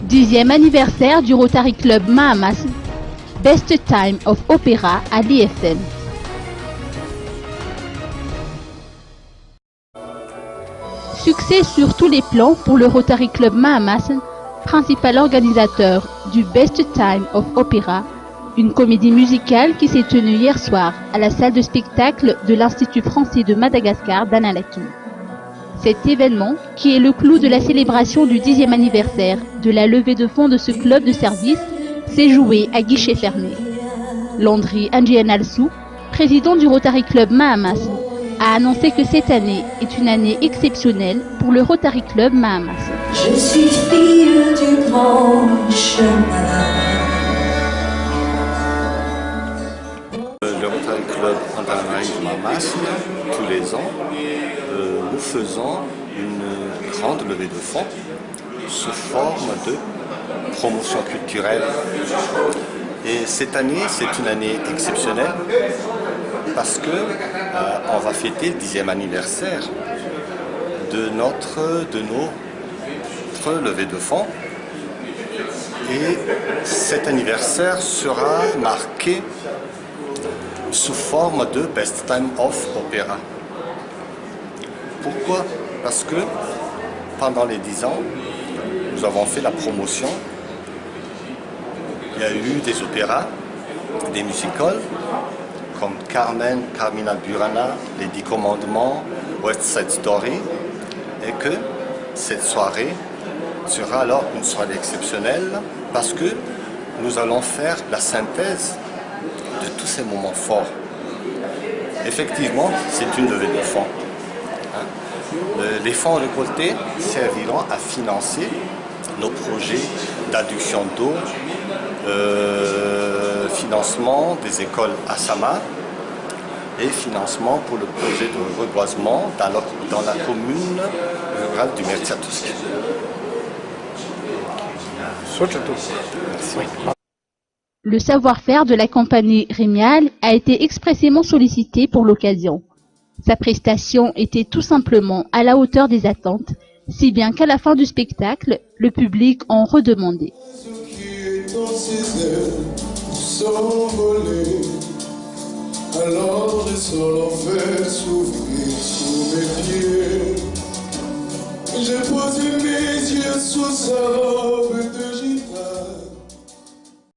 10e anniversaire du Rotary Club Mahamas, Best Time of Opera à l'IFM. Succès sur tous les plans pour le Rotary Club Mahamas, principal organisateur du Best Time of Opera, une comédie musicale qui s'est tenue hier soir à la salle de spectacle de l'Institut français de Madagascar d'Analakin. Cet événement, qui est le clou de la célébration du 10e anniversaire de la levée de fonds de ce club de service, s'est joué à guichet fermé. Landry Andjienalsou, président du Rotary Club Mahamas, a annoncé que cette année est une année exceptionnelle pour le Rotary Club Mahamas. Je suis fille du grand chemin. Le Rotary Club Antananarivo Mahamas, tous les ans, nous faisons une grande levée de fonds sous forme de promotion culturelle. Et cette année, c'est une année exceptionnelle parce que on va fêter le 10e anniversaire de notre levée de fonds. Et cet anniversaire sera marqué sous forme de Best Time of Opera. Pourquoi? Parce que pendant les 10 ans, nous avons fait la promotion. Il y a eu des opéras, des musicals, comme Carmen, Carmina Burana, Les 10 Commandements, West Side Story, et que cette soirée sera alors une soirée exceptionnelle parce que nous allons faire la synthèse de tous ces moments forts. Effectivement, c'est une levée de fonds. Les fonds récoltés serviront à financer nos projets d'adduction d'eau, financement des écoles à Sama et financement pour le projet de reboisement dans la commune rurale du Mertiatouski. Le savoir-faire de la compagnie Rémial a été expressément sollicité pour l'occasion. Sa prestation était tout simplement à la hauteur des attentes, si bien qu'à la fin du spectacle, le public en redemandait. Alors je sens l'enfer s'ouvrir sous mes pieds. J'ai posé mes yeux sous sa robe.